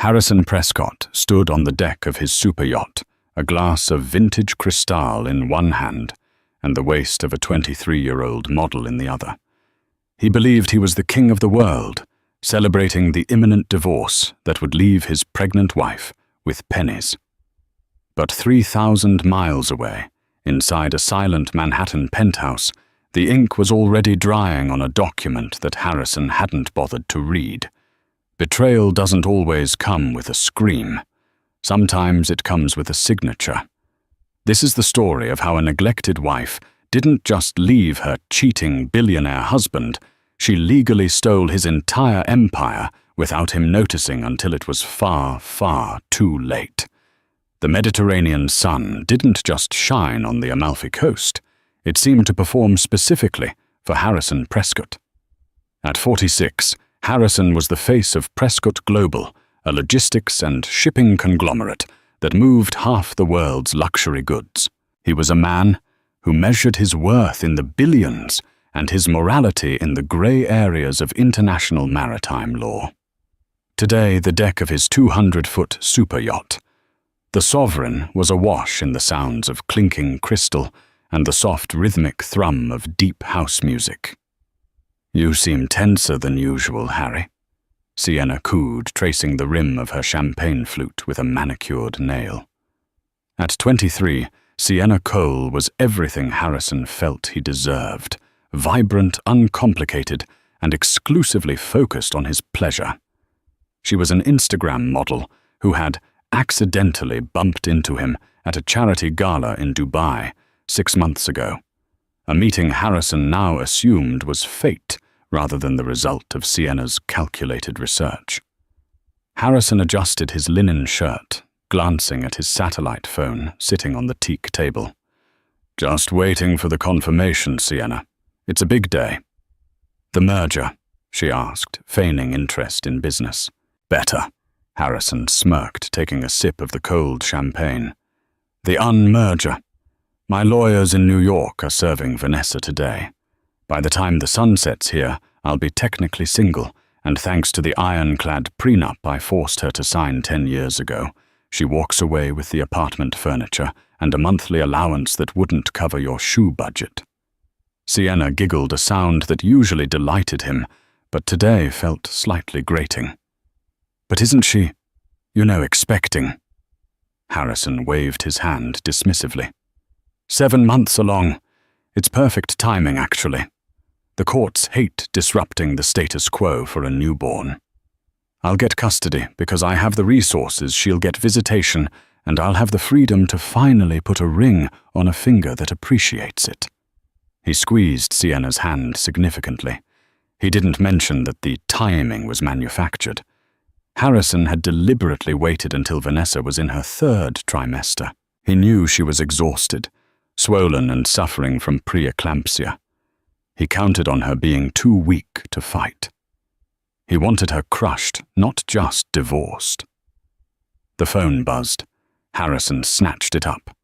Harrison Prescott stood on the deck of his super yacht, a glass of vintage Cristal in one hand and the waist of a 23-year-old model in the other. He believed he was the king of the world, celebrating the imminent divorce that would leave his pregnant wife with pennies. But 3,000 miles away, inside a silent Manhattan penthouse, the ink was already drying on a document that Harrison hadn't bothered to read. Betrayal doesn't always come with a scream. Sometimes it comes with a signature. This is the story of how a neglected wife didn't just leave her cheating billionaire husband, she legally stole his entire empire without him noticing until it was far, far too late. The Mediterranean sun didn't just shine on the Amalfi Coast. It seemed to perform specifically for Harrison Prescott. At 46, Harrison was the face of Prescott Global, a logistics and shipping conglomerate that moved half the world's luxury goods. He was a man who measured his worth in the billions and his morality in the grey areas of international maritime law. Today, the deck of his 200-foot super yacht, the Sovereign was awash in the sounds of clinking crystal and the soft rhythmic thrum of deep house music. "You seem tenser than usual, Harry," Sienna cooed, tracing the rim of her champagne flute with a manicured nail. At 23, Sienna Cole was everything Harrison felt he deserved, vibrant, uncomplicated, and exclusively focused on his pleasure. She was an Instagram model who had accidentally bumped into him at a charity gala in Dubai 6 months ago, a meeting Harrison now assumed was fate rather than the result of Sienna's calculated research. Harrison adjusted his linen shirt, glancing at his satellite phone sitting on the teak table. "Just waiting for the confirmation, Sienna. It's a big day." "The merger?" she asked, feigning interest in business. "Better," Harrison smirked, taking a sip of the cold champagne. "The unmerger. My lawyers in New York are serving Vanessa today. By the time the sun sets here, I'll be technically single, and thanks to the ironclad prenup I forced her to sign 10 years ago, she walks away with the apartment furniture and a monthly allowance that wouldn't cover your shoe budget." Sienna giggled, a sound that usually delighted him, but today felt slightly grating. "But isn't she, expecting?" Harrison waved his hand dismissively. 7 months along. It's perfect timing, actually. The courts hate disrupting the status quo for a newborn. I'll get custody because I have the resources, she'll get visitation, and I'll have the freedom to finally put a ring on a finger that appreciates it. He squeezed Sienna's hand significantly. He didn't mention that the timing was manufactured. Harrison had deliberately waited until Vanessa was in her 3rd trimester. He knew she was exhausted, swollen and suffering from preeclampsia. He counted on her being too weak to fight. He wanted her crushed, not just divorced. The phone buzzed. Harrison snatched it up.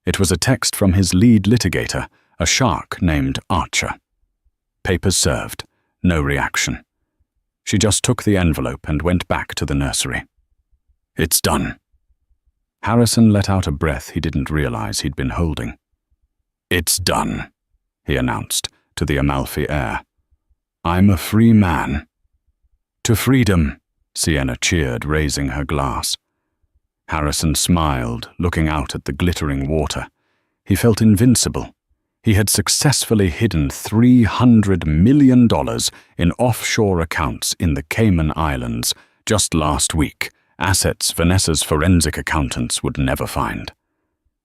It was a text from his lead litigator, a shark named Archer. Papers served. No reaction. She just took the envelope and went back to the nursery. "It's done." Harrison let out a breath he didn't realize he'd been holding. "It's done," he announced to the Amalfi air. "I'm a free man." "To freedom," Sienna cheered, raising her glass. Harrison smiled, looking out at the glittering water. He felt invincible. He had successfully hidden $300 million in offshore accounts in the Cayman Islands just last week, assets Vanessa's forensic accountants would never find.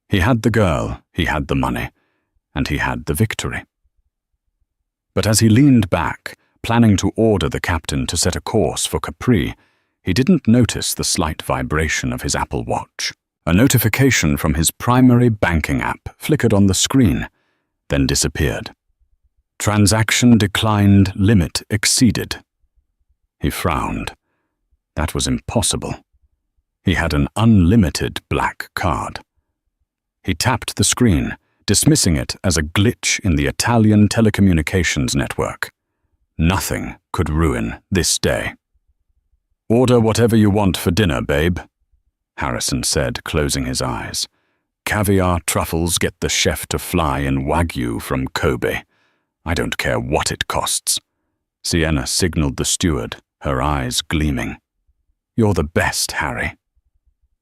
He had the girl, he had the money, and he had the victory. But as he leaned back, planning to order the captain to set a course for Capri, he didn't notice the slight vibration of his Apple Watch. A notification from his primary banking app flickered on the screen, then disappeared. "Transaction declined, limit exceeded." He frowned. That was impossible. He had an unlimited black card. He tapped the screen, dismissing it as a glitch in the Italian telecommunications network. Nothing could ruin this day. "Order whatever you want for dinner, babe," Harrison said, closing his eyes. "Caviar truffles get the chef to fly in Wagyu from Kobe. I don't care what it costs." Sienna signaled the steward, her eyes gleaming. "You're the best, Harry."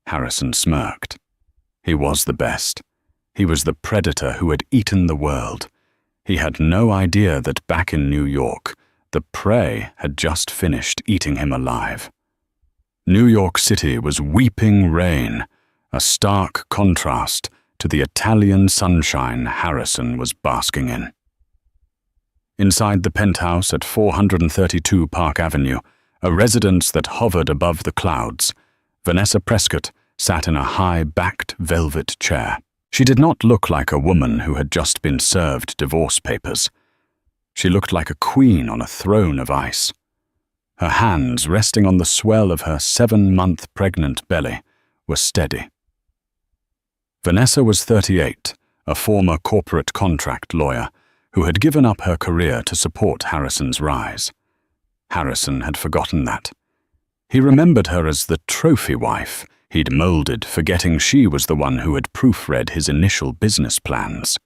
Harrison smirked. He was the best. He was the predator who had eaten the world. He had no idea that back in New York, the prey had just finished eating him alive. New York City was weeping rain, a stark contrast to the Italian sunshine Harrison was basking in. Inside the penthouse at 432 Park Avenue, a residence that hovered above the clouds, Vanessa Prescott sat in a high-backed velvet chair. She did not look like a woman who had just been served divorce papers. She looked like a queen on a throne of ice. Her hands, resting on the swell of her 7-month pregnant belly, were steady. Vanessa was 38, a former corporate contract lawyer who had given up her career to support Harrison's rise. Harrison had forgotten that. He remembered her as the trophy wife he'd molded, forgetting she was the one who had proofread his initial business plans.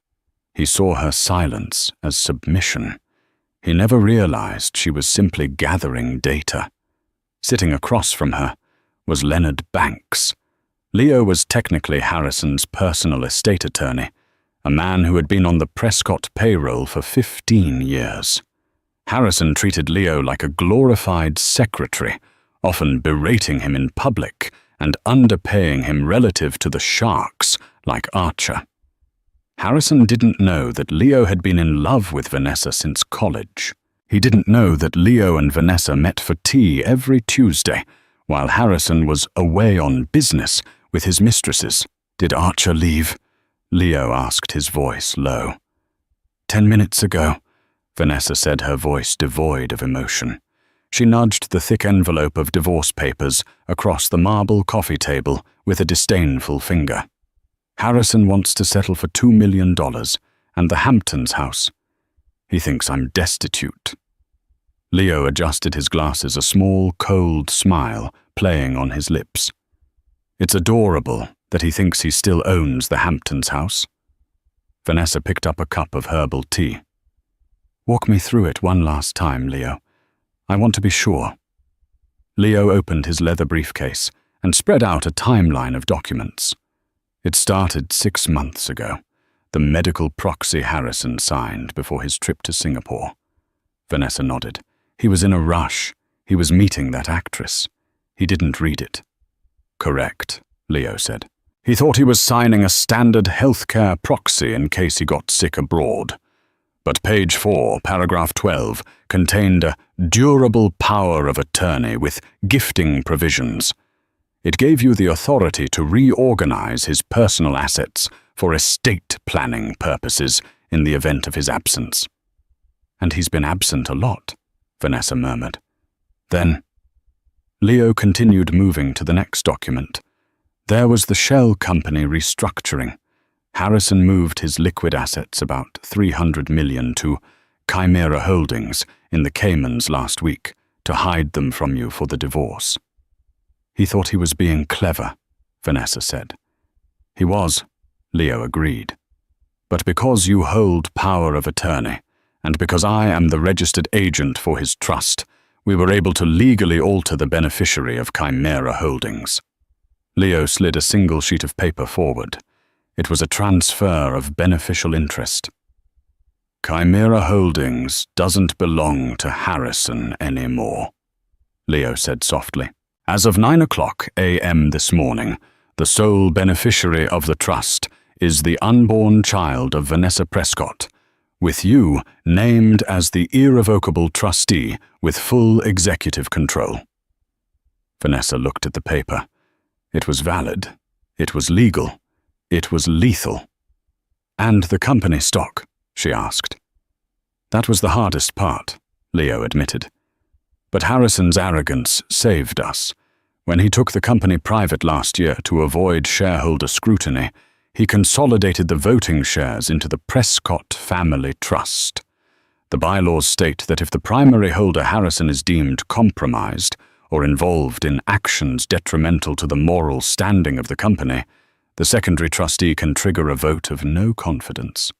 He saw her silence as submission. He never realized she was simply gathering data. Sitting across from her was Leonard Banks. Leo was technically Harrison's personal estate attorney, a man who had been on the Prescott payroll for 15 years. Harrison treated Leo like a glorified secretary, often berating him in public and underpaying him relative to the sharks like Archer. Harrison didn't know that Leo had been in love with Vanessa since college. He didn't know that Leo and Vanessa met for tea every Tuesday, while Harrison was away on business with his mistresses. "Did Archer leave?" Leo asked, his voice low. 10 minutes ago," Vanessa said, her voice devoid of emotion. She nudged the thick envelope of divorce papers across the marble coffee table with a disdainful finger. "Harrison wants to settle for $2 million and the Hamptons house. He thinks I'm destitute." Leo adjusted his glasses, a small, cold smile playing on his lips. "It's adorable that he thinks he still owns the Hamptons house." Vanessa picked up a cup of herbal tea. "Walk me through it one last time, Leo. I want to be sure." Leo opened his leather briefcase and spread out a timeline of documents. It started 6 months ago, the medical proxy Harrison signed before his trip to Singapore. Vanessa nodded. He was in a rush. He was meeting that actress. He didn't read it. "Correct," Leo said. "He thought he was signing a standard healthcare proxy in case he got sick abroad. But page 4, paragraph 12, contained a durable power of attorney with gifting provisions. It gave you the authority to reorganize his personal assets for estate planning purposes in the event of his absence." "And he's been absent a lot," Vanessa murmured. "Then..." Leo continued, moving to the next document. There was the shell company restructuring. Harrison moved his liquid assets, about $300 million, to Chimera Holdings in the Caymans last week to hide them from you for the divorce. "He thought he was being clever," Vanessa said. "He was," Leo agreed. "But because you hold power of attorney, and because I am the registered agent for his trust, we were able to legally alter the beneficiary of Chimera Holdings." Leo slid a single sheet of paper forward. It was a transfer of beneficial interest. "Chimera Holdings doesn't belong to Harrison anymore," Leo said softly. "As of 9 a.m. this morning, the sole beneficiary of the trust is the unborn child of Vanessa Prescott, with you named as the irrevocable trustee with full executive control." Vanessa looked at the paper. It was valid. It was legal. It was lethal. "And the company stock?" she asked. "That was the hardest part," Leo admitted. "But Harrison's arrogance saved us. When he took the company private last year to avoid shareholder scrutiny, he consolidated the voting shares into the Prescott Family Trust. The bylaws state that if the primary holder Harrison is deemed compromised or involved in actions detrimental to the moral standing of the company, the secondary trustee can trigger a vote of no confidence.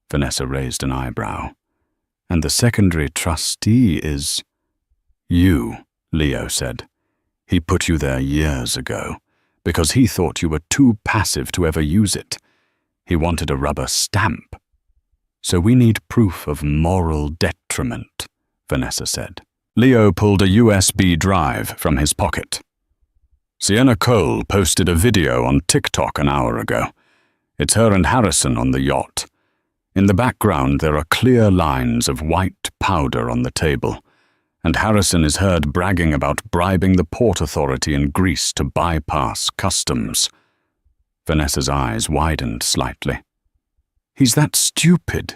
Vanessa raised an eyebrow. And the secondary trustee is... You, Leo said. He put you there years ago, because he thought you were too passive to ever use it. He wanted a rubber stamp. So we need proof of moral detriment, Vanessa said. Leo pulled a USB drive from his pocket. Sienna Cole posted a video on TikTok an hour ago. It's her and Harrison on the yacht. In the background there are clear lines of white powder on the table, and Harrison is heard bragging about bribing the port authority in Greece to bypass customs. Vanessa's eyes widened slightly. He's that stupid.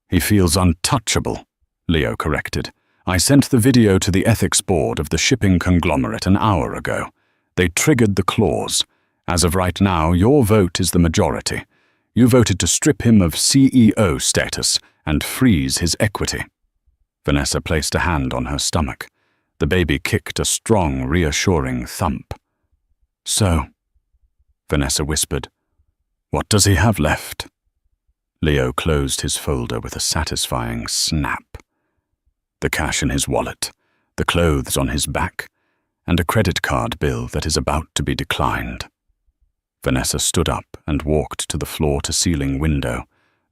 He feels untouchable, Leo corrected. I sent the video to the ethics board of the shipping conglomerate an hour ago. They triggered the clause. As of right now, your vote is the majority. You voted to strip him of CEO status and freeze his equity. Vanessa placed a hand on her stomach. The baby kicked a strong, reassuring thump. So, Vanessa whispered, what does he have left? Leo closed his folder with a satisfying snap. The cash in his wallet, the clothes on his back, and a credit card bill that is about to be declined. Vanessa stood up and walked to the floor-to-ceiling window,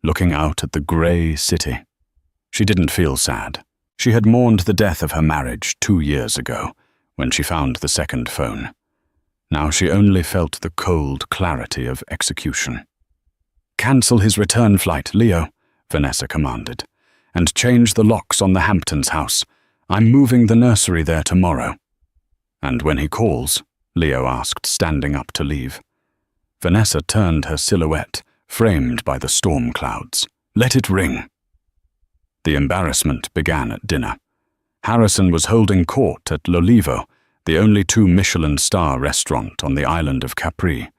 looking out at the grey city. She didn't feel sad. She had mourned the death of her marriage 2 years ago, when she found the second phone. Now she only felt the cold clarity of execution. Cancel his return flight, Leo, Vanessa commanded, and change the locks on the Hamptons house. I'm moving the nursery there tomorrow. And when he calls, Leo asked, standing up to leave. Vanessa turned her silhouette, framed by the storm clouds. Let it ring. The embarrassment began at dinner. Harrison was holding court at L'Olivo, the only 2 Michelin-star restaurant on the island of Capri.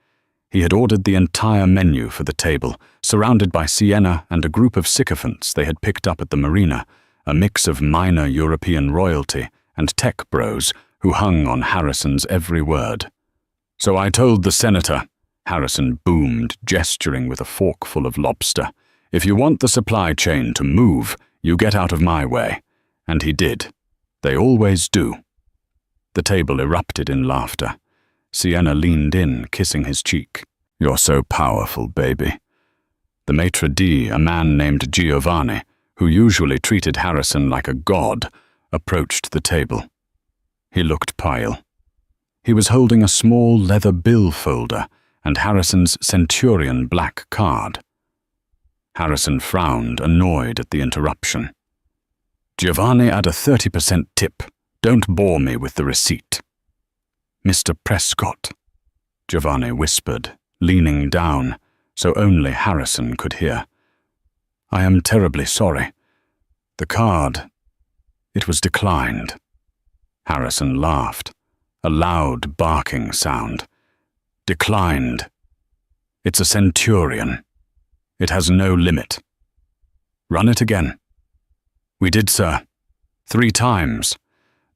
He had ordered the entire menu for the table, surrounded by Sienna and a group of sycophants they had picked up at the marina, a mix of minor European royalty and tech bros who hung on Harrison's every word. So I told the senator, Harrison boomed, gesturing with a forkful of lobster, if you want the supply chain to move, you get out of my way. And he did. They always do. The table erupted in laughter. Sienna leaned in, kissing his cheek. You're so powerful, baby. The maitre d', a man named Giovanni, who usually treated Harrison like a god, approached the table. He looked pale. He was holding a small leather bill folder and Harrison's Centurion black card. Harrison frowned, annoyed at the interruption. Giovanni, add a 30% tip. Don't bore me with the receipt. Mr. Prescott, Giovanni whispered, leaning down, so only Harrison could hear. I am terribly sorry. The card, it was declined. Harrison laughed, a loud barking sound. Declined. It's a Centurion. It has no limit. Run it again. We did, sir. 3 times.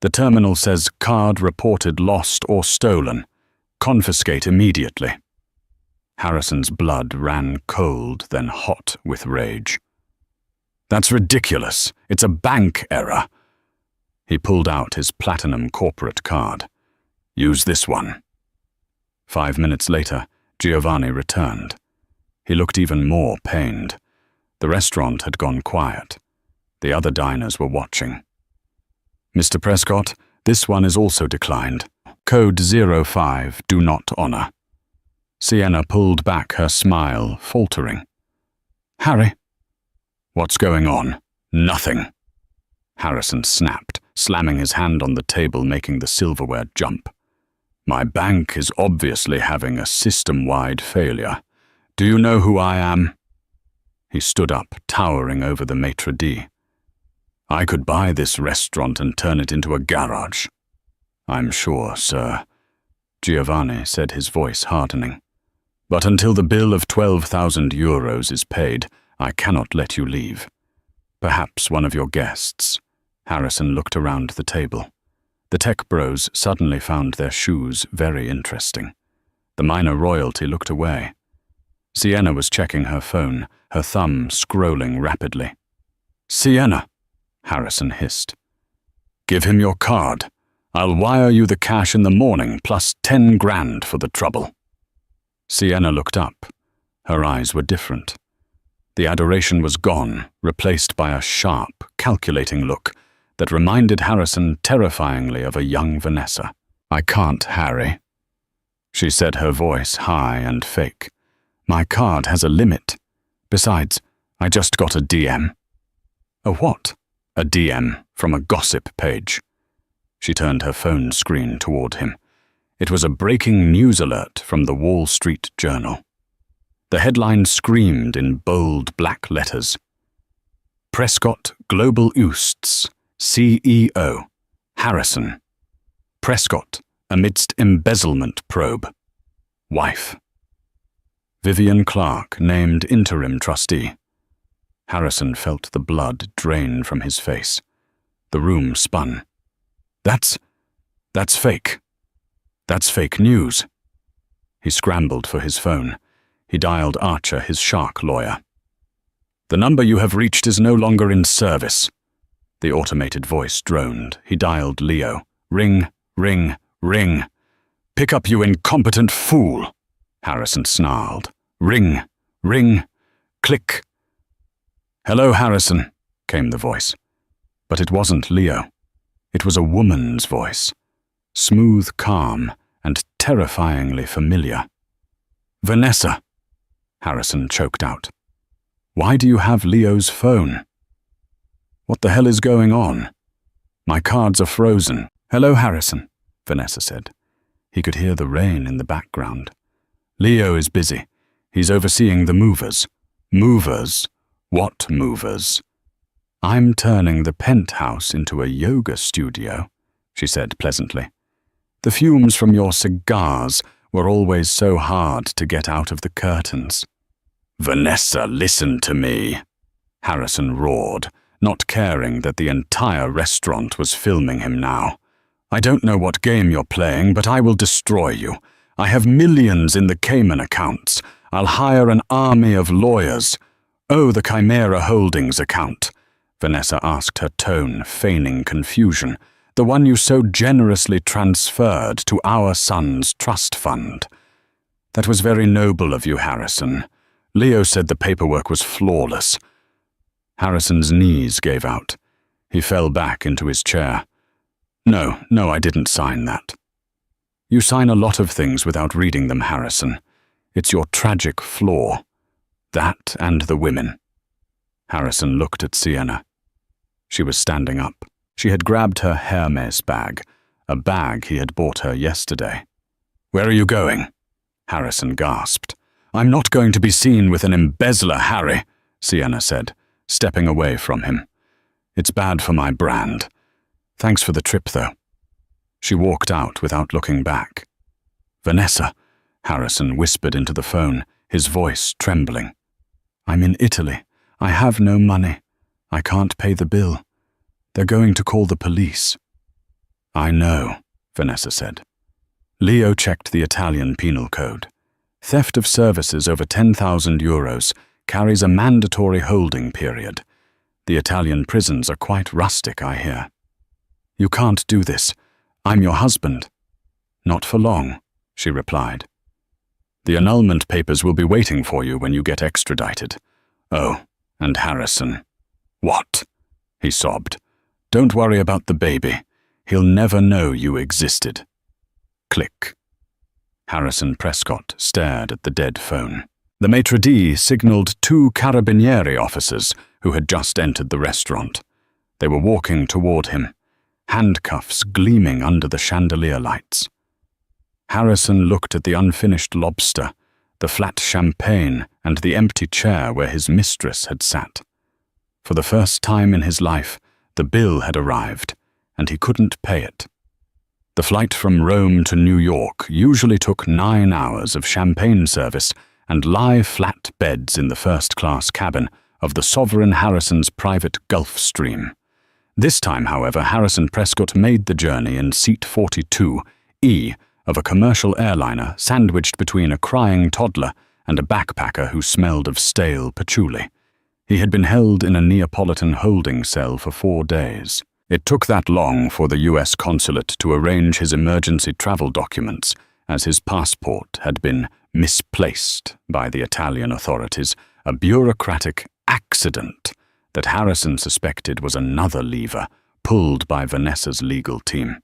The terminal says card reported lost or stolen. Confiscate immediately. Harrison's blood ran cold, then hot with rage. That's ridiculous. It's a bank error. He pulled out his platinum corporate card. Use this one. 5 minutes later, Giovanni returned. He looked even more pained. The restaurant had gone quiet. The other diners were watching. Mr. Prescott, this one is also declined. Code 05, do not honor. Sienna pulled back her smile, faltering. Harry? What's going on? Nothing. Harrison snapped, slamming his hand on the table, making the silverware jump. My bank is obviously having a system-wide failure. Do you know who I am? He stood up, towering over the maitre d'. I could buy this restaurant and turn it into a garage. I'm sure, sir, Giovanni said, his voice hardening. But until the bill of 12,000 euros is paid, I cannot let you leave. Perhaps one of your guests. Harrison looked around the table. The tech bros suddenly found their shoes very interesting. The minor royalty looked away. Sienna was checking her phone, her thumb scrolling rapidly. "Sienna," Harrison hissed. "Give him your card. I'll wire you the cash in the morning plus 10 grand for the trouble." Sienna looked up. Her eyes were different. The adoration was gone, replaced by a sharp, calculating look that reminded Harrison terrifyingly of a young Vanessa. "I can't, Harry," she said, her voice high and fake. "My card has a limit. Besides, I just got a DM." "A what?" "A DM from a gossip page." She turned her phone screen toward him. It was a breaking news alert from the Wall Street Journal. The headline screamed in bold black letters. "Prescott Global Oosts, CEO, Harrison. Prescott amidst embezzlement probe. Wife. Vivian Clark named interim trustee." Harrison felt the blood drain from his face. The room spun. That's fake. That's fake news." He scrambled for his phone. He dialed Archer, his shark lawyer. "The number you have reached is no longer in service." The automated voice droned. He dialed Leo. "Ring, ring, ring. Pick up, you incompetent fool," Harrison snarled. "Ring, ring, click." "Hello, Harrison," came the voice. But it wasn't Leo. It was a woman's voice, smooth, calm, and terrifyingly familiar. "Vanessa," Harrison choked out. "Why do you have Leo's phone?" "What the hell is going on? My cards are frozen." "Hello, Harrison," Vanessa said. He could hear the rain in the background. "Leo is busy. He's overseeing the movers." "Movers? What movers?" "I'm turning the penthouse into a yoga studio," she said pleasantly. "The fumes from your cigars were always so hard to get out of the curtains." "Vanessa, listen to me," Harrison roared, not caring that the entire restaurant was filming him now. "I don't know what game you're playing, but I will destroy you. I have millions in the Cayman accounts. I'll hire an army of lawyers." "Oh, the Chimera Holdings account," Vanessa asked, her tone feigning confusion. "The one you so generously transferred to our son's trust fund." "That was very noble of you, Harrison. Leo said the paperwork was flawless." Harrison's knees gave out. He fell back into his chair. No, I didn't sign that." "You sign a lot of things without reading them, Harrison. It's your tragic flaw. That and the women." Harrison looked at Sienna. She was standing up. She had grabbed her Hermes bag, a bag he had bought her yesterday. "Where are you going?" Harrison gasped. "I'm not going to be seen with an embezzler, Harry," Sienna said, stepping away from him. "It's bad for my brand. Thanks for the trip, though." She walked out without looking back. "Vanessa," Harrison whispered into the phone, his voice trembling. "I'm in Italy. I have no money. I can't pay the bill. They're going to call the police." "I know," Vanessa said. Leo checked the Italian penal code. Theft of services over 10,000 euros carries a mandatory holding period. The Italian prisons are quite rustic, I hear. "You can't do this. I'm your husband." "Not for long," she replied. "The annulment papers will be waiting for you when you get extradited." "Oh, and Harrison." "What?" he sobbed. "Don't worry about the baby. He'll never know you existed." Click. Harrison Prescott stared at the dead phone. The maitre d' signaled 2 carabinieri officers who had just entered the restaurant. They were walking toward him, handcuffs gleaming under the chandelier lights. Harrison looked at the unfinished lobster, the flat champagne, and the empty chair where his mistress had sat. For the first time in his life, the bill had arrived, and he couldn't pay it. The flight from Rome to New York usually took 9 hours of champagne service and lie-flat beds in the first-class cabin of the Sovereign Harrison's private Gulfstream. This time, however, Harrison Prescott made the journey in seat 42E of a commercial airliner sandwiched between a crying toddler and a backpacker who smelled of stale patchouli. He had been held in a Neapolitan holding cell for 4 days. It took that long for the U.S. consulate to arrange his emergency travel documents, as his passport had been misplaced by the Italian authorities, a bureaucratic accident that Harrison suspected was another lever pulled by Vanessa's legal team.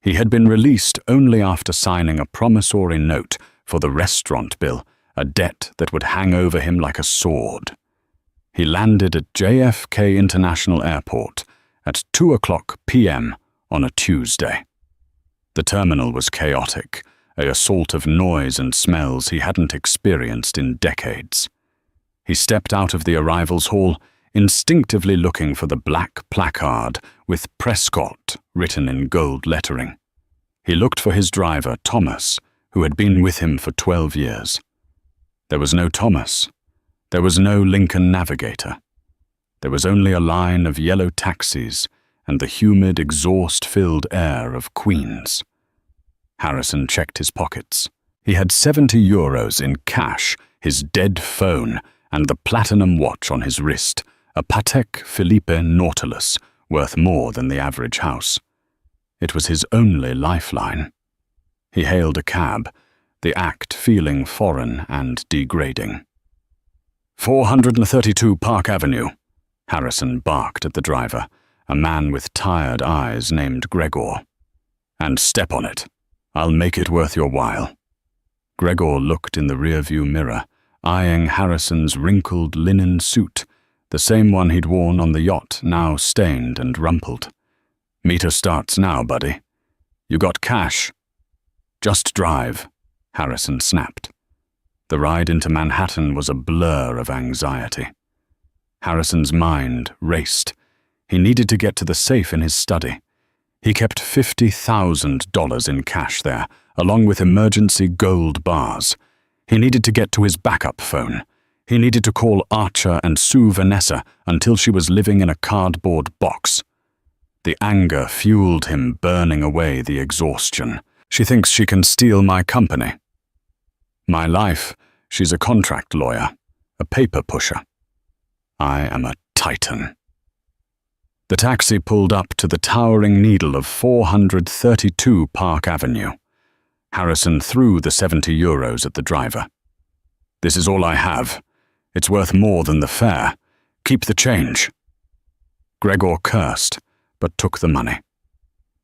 He had been released only after signing a promissory note for the restaurant bill, a debt that would hang over him like a sword. He landed at JFK International Airport at 2:00 p.m. on a Tuesday. The terminal was chaotic, an assault of noise and smells he hadn't experienced in decades. He stepped out of the arrivals hall, instinctively looking for the black placard with Prescott written in gold lettering. He looked for his driver, Thomas, who had been with him for 12 years. There was no Thomas. There was no Lincoln Navigator. There was only a line of yellow taxis and the humid, exhaust-filled air of Queens. Harrison checked his pockets. He had €70 in cash, his dead phone, and the platinum watch on his wrist, a Patek Philippe Nautilus, worth more than the average house. It was his only lifeline. He hailed a cab, the act feeling foreign and degrading. 432 Park Avenue, Harrison barked at the driver, a man with tired eyes named Gregor. And step on it. I'll make it worth your while. Gregor looked in the rearview mirror, eyeing Harrison's wrinkled linen suit, the same one he'd worn on the yacht, now stained and rumpled. Meter starts now, buddy. You got cash? Just drive, Harrison snapped. The ride into Manhattan was a blur of anxiety. Harrison's mind raced. He needed to get to the safe in his study. He kept $50,000 in cash there, along with emergency gold bars. He needed to get to his backup phone. He needed to call Archer and sue Vanessa until she was living in a cardboard box. The anger fueled him, burning away the exhaustion. She thinks she can steal my company. My life, she's a contract lawyer, a paper pusher. I am a titan. The taxi pulled up to the towering needle of 432 Park Avenue. Harrison threw the €70 at the driver. This is all I have. It's worth more than the fare. Keep the change. Gregor cursed, but took the money.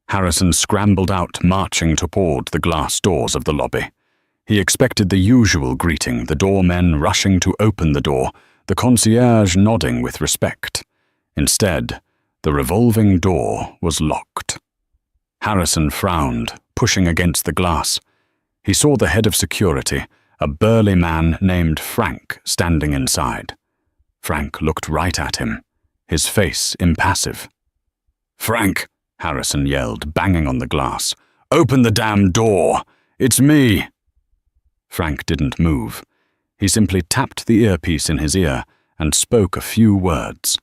Harrison scrambled out, marching toward the glass doors of the lobby. He expected the usual greeting, the doormen rushing to open the door, the concierge nodding with respect. Instead, the revolving door was locked. Harrison frowned, pushing against the glass. He saw the head of security, a burly man named Frank, standing inside. Frank looked right at him, his face impassive. "Frank," Harrison yelled, banging on the glass. "Open the damn door! It's me!" Frank didn't move. He simply tapped the earpiece in his ear and spoke a few words.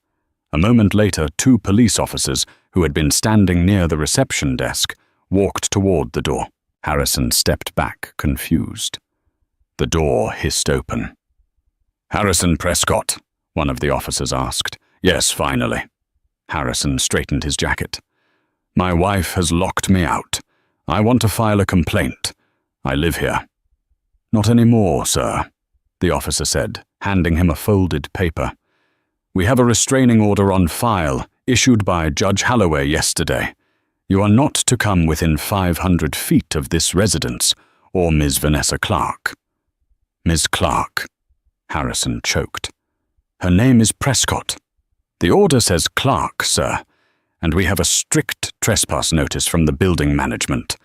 A moment later, 2 police officers, who had been standing near the reception desk, walked toward the door. Harrison stepped back, confused. The door hissed open. "Harrison Prescott?" one of the officers asked. "Yes, finally." Harrison straightened his jacket. "My wife has locked me out. I want to file a complaint. I live here." "Not anymore, sir," the officer said, handing him a folded paper. "We have a restraining order on file, issued by Judge Holloway yesterday. You are not to come within 500 feet of this residence, or Ms. Vanessa Clark." "Ms. Clark," Harrison choked. "Her name is Prescott. The order says Clark, sir, and we have a strict trespass notice from the building management.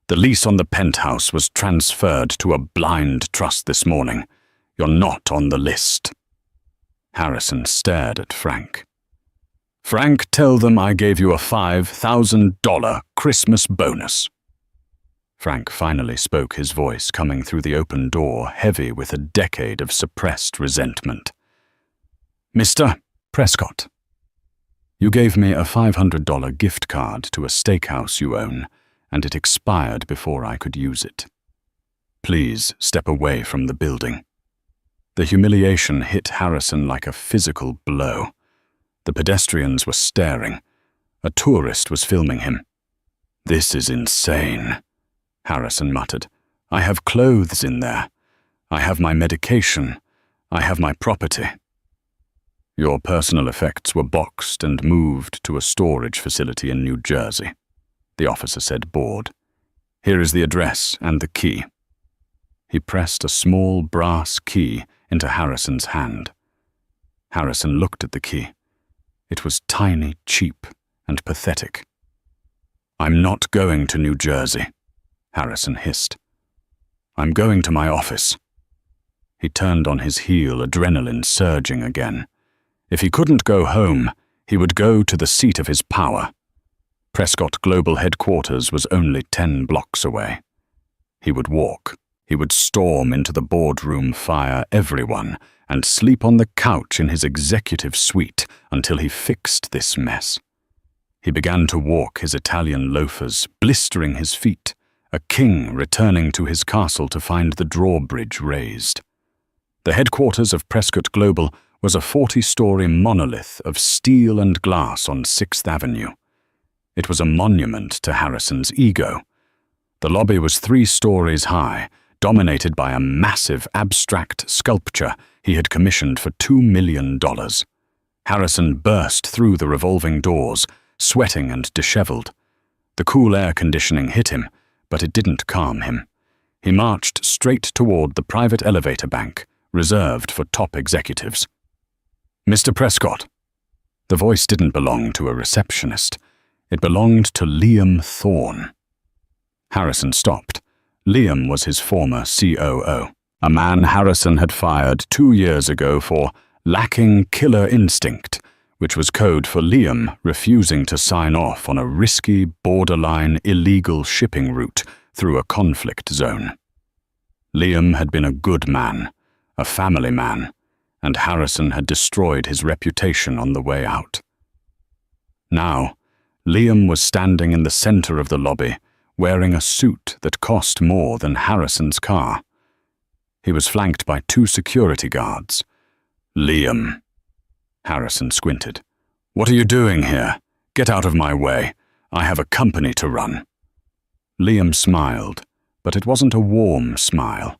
The lease on the penthouse was transferred to a blind trust this morning. You're not on the list." Harrison stared at Frank. "Frank, tell them I gave you a $5,000 Christmas bonus." Frank finally spoke, his voice coming through the open door, heavy with a decade of suppressed resentment. "Mr. Prescott." You gave me a $500 gift card to a steakhouse you own, and it expired before I could use it. Please step away from the building." The humiliation hit Harrison like a physical blow. The pedestrians were staring. A tourist was filming him. "This is insane," Harrison muttered. "I have clothes in there. I have my medication. I have my property." "Your personal effects were boxed and moved to a storage facility in New Jersey," the officer said, bored. "Here is the address and the key." He pressed a small brass key into Harrison's hand. Harrison looked at the key. It was tiny, cheap, and pathetic. "I'm not going to New Jersey," Harrison hissed. "I'm going to my office." He turned on his heel, adrenaline surging again. If he couldn't go home, he would go to the seat of his power. Prescott Global Headquarters was only 10 blocks away. He would walk. He would storm into the boardroom, fire everyone, and sleep on the couch in his executive suite until he fixed this mess. He began to walk his Italian loafers, blistering his feet, a king returning to his castle to find the drawbridge raised. The headquarters of Prescott Global was a 40-story monolith of steel and glass on 6th Avenue. It was a monument to Harrison's ego. The lobby was 3 stories high, dominated by a massive abstract sculpture he had commissioned for $2 million. Harrison burst through the revolving doors, sweating and disheveled. The cool air conditioning hit him, but it didn't calm him. He marched straight toward the private elevator bank, reserved for top executives. "Mr. Prescott." The voice didn't belong to a receptionist. It belonged to Liam Thorne. Harrison stopped. Liam was his former COO, a man Harrison had fired 2 years ago for lacking killer instinct, which was code for Liam refusing to sign off on a risky, borderline illegal shipping route through a conflict zone. Liam had been a good man, a family man, and Harrison had destroyed his reputation on the way out. Now, Liam was standing in the center of the lobby, wearing a suit that cost more than Harrison's car. He was flanked by 2 security guards. "Liam." Harrison squinted. "What are you doing here? Get out of my way. I have a company to run." Liam smiled, but it wasn't a warm smile.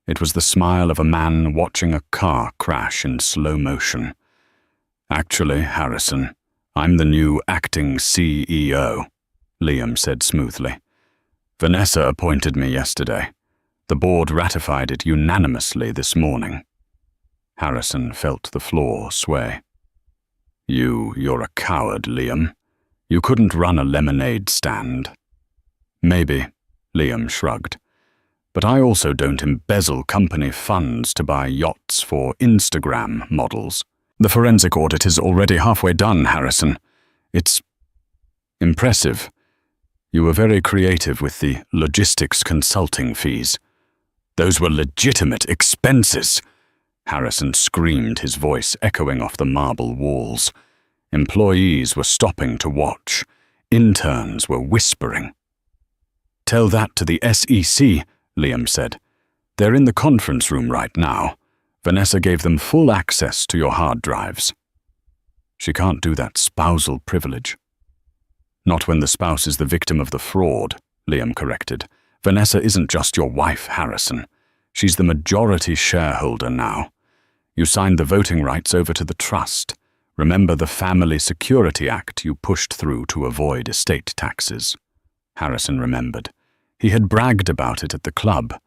It was the smile of a man watching a car crash in slow motion. "Actually, Harrison, I'm the new acting CEO," Liam said smoothly. "Vanessa appointed me yesterday. The board ratified it unanimously this morning." Harrison felt the floor sway. You're a coward, Liam. You couldn't run a lemonade stand." "Maybe," Liam shrugged. "But I also don't embezzle company funds to buy yachts for Instagram models. The forensic audit is already halfway done, Harrison. It's impressive. You were very creative with the logistics consulting fees. Those were legitimate expenses." Harrison screamed, his voice echoing off the marble walls. Employees were stopping to watch. Interns were whispering. "Tell that to the SEC," Liam said. "They're in the conference room right now. Vanessa gave them full access to your hard drives." "She can't do that spousal privilege." "Not when the spouse is the victim of the fraud," Liam corrected. "Vanessa isn't just your wife, Harrison. She's the majority shareholder now. You signed the voting rights over to the trust. Remember the Family Security Act you pushed through to avoid estate taxes?" Harrison remembered. He had bragged about it at the club.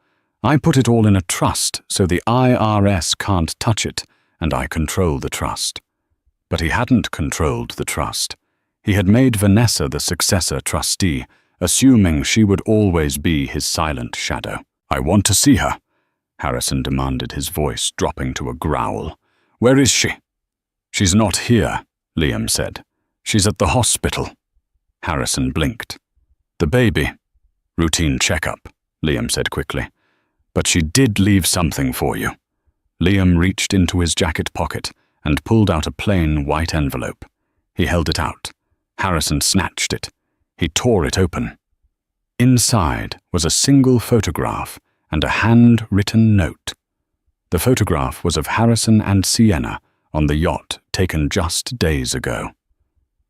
"I put it all in a trust so the IRS can't touch it, and I control the trust." But he hadn't controlled the trust. He had made Vanessa the successor trustee, assuming she would always be his silent shadow. "I want to see her," Harrison demanded, his voice dropping to a growl. "Where is she?" "She's not here," Liam said. "She's at the hospital." Harrison blinked. "The baby?" "Routine checkup," Liam said quickly. "But she did leave something for you." Liam reached into his jacket pocket and pulled out a plain white envelope. He held it out. Harrison snatched it. He tore it open. Inside was a single photograph and a hand-written note. The photograph was of Harrison and Sienna on the yacht taken just days ago.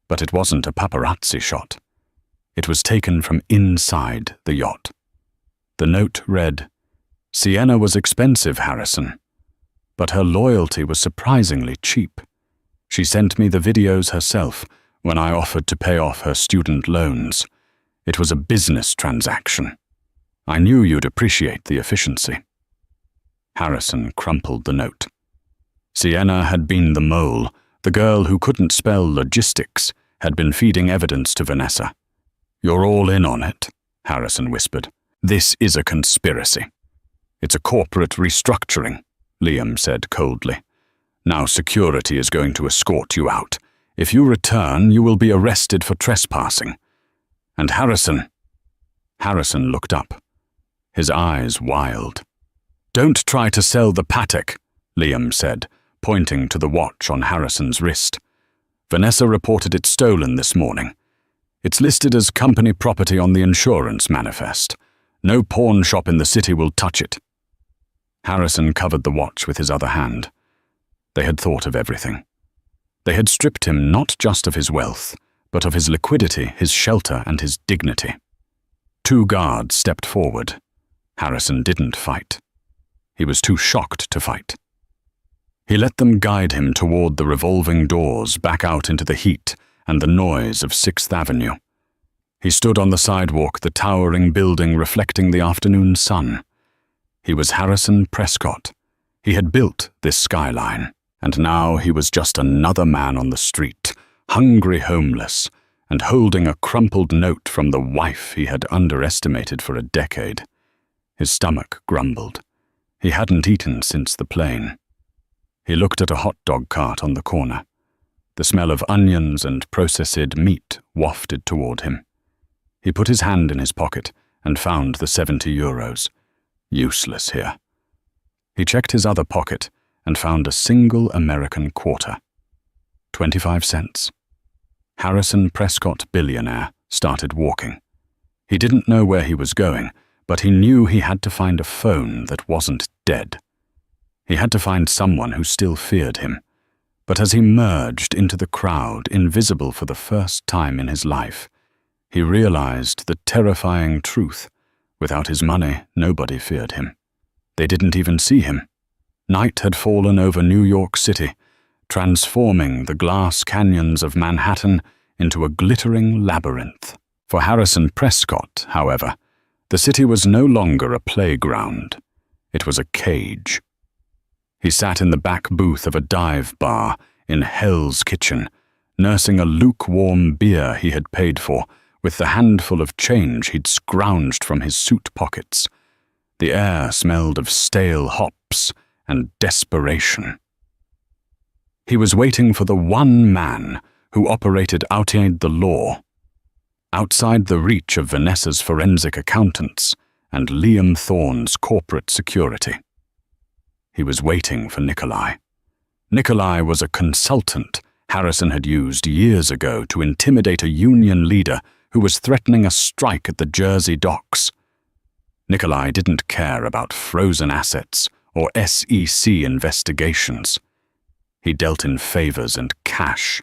But it wasn't a paparazzi shot. It was taken from inside the yacht. The note read, "Sienna was expensive, Harrison, but her loyalty was surprisingly cheap. She sent me the videos herself when I offered to pay off her student loans. It was a business transaction. I knew you'd appreciate the efficiency." Harrison crumpled the note. Sienna had been the mole. The girl who couldn't spell logistics had been feeding evidence to Vanessa. "You're all in on it," Harrison whispered. "This is a conspiracy." "It's a corporate restructuring," Liam said coldly. "Now security is going to escort you out. If you return, you will be arrested for trespassing. And Harrison..." Harrison looked up, his eyes wild. "Don't try to sell the Patek," Liam said, pointing to the watch on Harrison's wrist. "Vanessa reported it stolen this morning. It's listed as company property on the insurance manifest. No pawn shop in the city will touch it." Harrison covered the watch with his other hand. They had thought of everything. They had stripped him not just of his wealth, but of his liquidity, his shelter, and his dignity. 2 guards stepped forward. Harrison didn't fight. He was too shocked to fight. He let them guide him toward the revolving doors back out into the heat and the noise of 6th Avenue. He stood on the sidewalk, the towering building reflecting the afternoon sun. He was Harrison Prescott. He had built this skyline, and now he was just another man on the street, hungry, homeless, and holding a crumpled note from the wife he had underestimated for a decade. His stomach grumbled. He hadn't eaten since the plane. He looked at a hot dog cart on the corner. The smell of onions and processed meat wafted toward him. He put his hand in his pocket and found the 70 euros. Useless here. He checked his other pocket and found a single American quarter. 25 cents. Harrison Prescott, billionaire, started walking. He didn't know where he was going, but he knew he had to find a phone that wasn't dead. He had to find someone who still feared him. But as he merged into the crowd, invisible for the first time in his life, he realized the terrifying truth. Without his money, nobody feared him. They didn't even see him. Night had fallen over New York City, transforming the glass canyons of Manhattan into a glittering labyrinth. For Harrison Prescott, however, the city was no longer a playground. It was a cage. He sat in the back booth of a dive bar in Hell's Kitchen, nursing a lukewarm beer he had paid for with the handful of change he'd scrounged from his suit pockets. The air smelled of stale hops and desperation. He was waiting for the one man who operated outside the law, outside the reach of Vanessa's forensic accountants and Liam Thorne's corporate security. He was waiting for Nikolai. Nikolai was a consultant Harrison had used years ago to intimidate a union leader who was threatening a strike at the Jersey docks. Nikolai didn't care about frozen assets or SEC investigations. He dealt in favors and cash.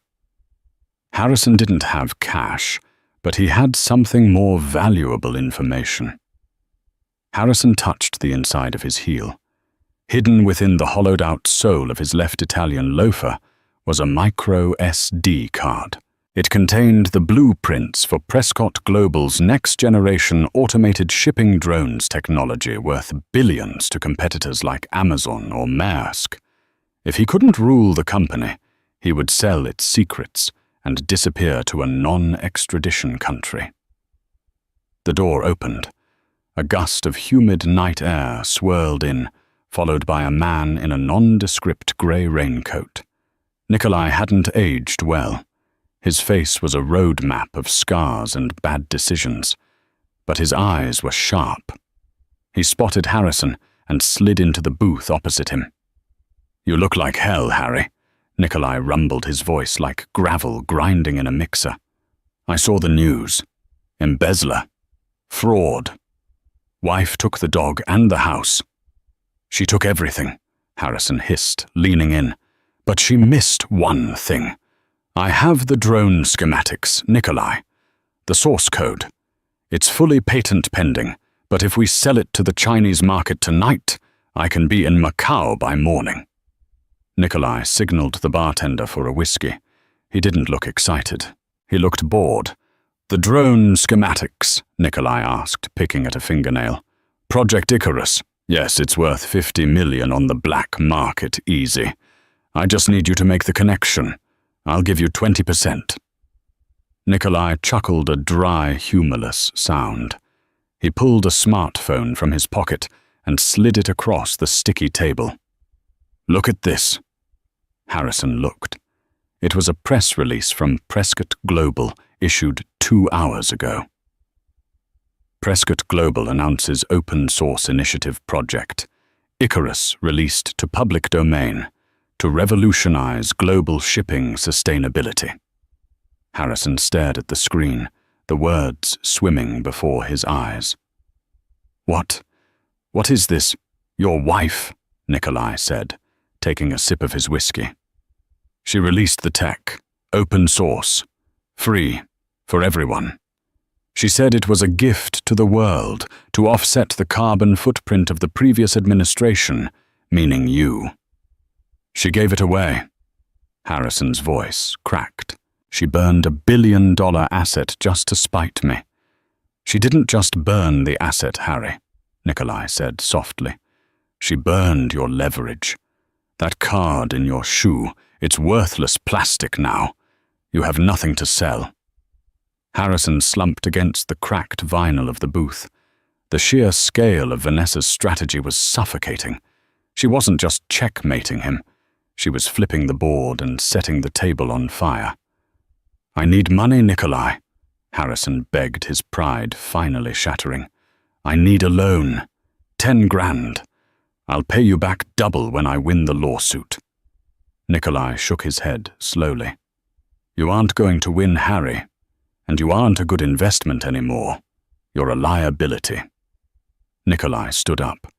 Harrison didn't have cash, but he had something more valuable information. Harrison touched the inside of his heel. Hidden within the hollowed-out sole of his left Italian loafer was a micro SD card. It contained the blueprints for Prescott Global's next-generation automated shipping drones technology worth billions to competitors like Amazon or Maersk. If he couldn't rule the company, he would sell its secrets and disappear to a non-extradition country. The door opened. A gust of humid night air swirled in, followed by a man in a nondescript grey raincoat. Nikolai hadn't aged well. His face was a road map of scars and bad decisions, but his eyes were sharp. He spotted Harrison and slid into the booth opposite him. "You look like hell, Harry. Nikolai rumbled, his voice like gravel grinding in a mixer. "I saw the news. Embezzler. Fraud. Wife took the dog and the house." "She took everything," Harrison hissed, leaning in. "But she missed one thing. I have the drone schematics, Nikolai. The source code. It's fully patent pending, but if we sell it to the Chinese market tonight, I can be in Macau by morning." Nikolai signaled the bartender for a whiskey. He didn't look excited. He looked bored. "The drone schematics?" Nikolai asked, picking at a fingernail. "Project Icarus. Yes, it's worth 50 million on the black market, easy. I just need you to make the connection. I'll give you 20%. Nikolai chuckled a dry, humorless sound. He pulled a smartphone from his pocket and slid it across the sticky table. "Look at this." Harrison looked. It was a press release from Prescott Global, issued 2 hours ago. Prescott Global announces open source initiative project, Icarus, released to public domain, to revolutionize global shipping sustainability. Harrison stared at the screen, the words swimming before his eyes. What is this? Your wife?" Nikolai said, taking a sip of his whiskey. "She released the tech, open source, free, for everyone. She said it was a gift to the world to offset the carbon footprint of the previous administration, meaning you. She gave it away." Harrison's voice cracked. "She burned $1 billion asset just to spite me." "She didn't just burn the asset, Harry," Nikolai said softly. "She burned your leverage. That card in your shoe, it's worthless plastic now. You have nothing to sell." Harrison slumped against the cracked vinyl of the booth. The sheer scale of Vanessa's strategy was suffocating. She wasn't just checkmating him. She was flipping the board and setting the table on fire. "I need money, Nikolai," Harrison begged, his pride finally shattering. "I need a loan. 10 grand. I'll pay you back double when I win the lawsuit." Nikolai shook his head slowly. "You aren't going to win, Harry. And you aren't a good investment anymore. You're a liability." Nikolai stood up.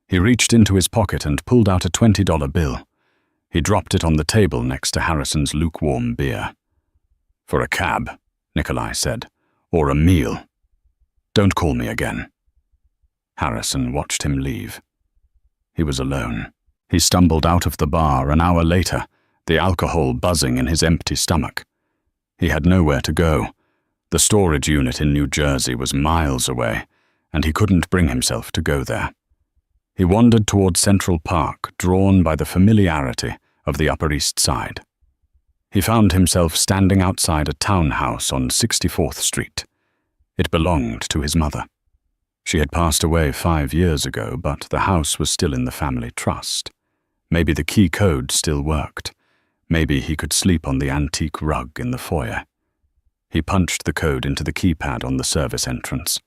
He reached into his pocket and pulled out a $20 bill. He dropped it on the table next to Harrison's lukewarm beer. "For a cab," Nikolai said, "or a meal. Don't call me again." Harrison watched him leave. He was alone. He stumbled out of the bar an hour later, the alcohol buzzing in his empty stomach. He had nowhere to go. The storage unit in New Jersey was miles away, and he couldn't bring himself to go there. He wandered toward Central Park, drawn by the familiarity of the Upper East Side. He found himself standing outside a townhouse on 64th Street. It belonged to his mother. She had passed away 5 years ago, but the house was still in the family trust. Maybe the key code still worked. Maybe he could sleep on the antique rug in the foyer. He punched the code into the keypad on the service entrance.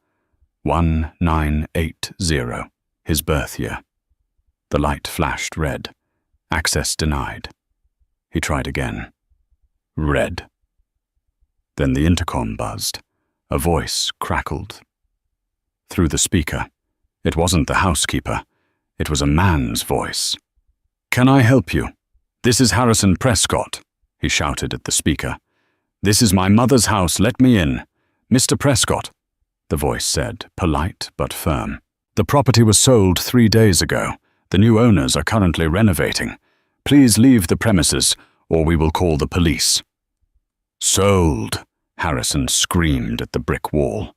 1980, his birth year. The light flashed red. Access denied. He tried again. Red. Then the intercom buzzed. A voice crackled. Through the speaker. It wasn't the housekeeper. It was a man's voice. "Can I help you? This is Harrison Prescott," he shouted at the speaker. "This is my mother's house, let me in. Mr. Prescott," the voice said, polite but firm. "The property was sold 3 days ago. The new owners are currently renovating. Please leave the premises, or we will call the police." "Sold," Harrison screamed at the brick wall.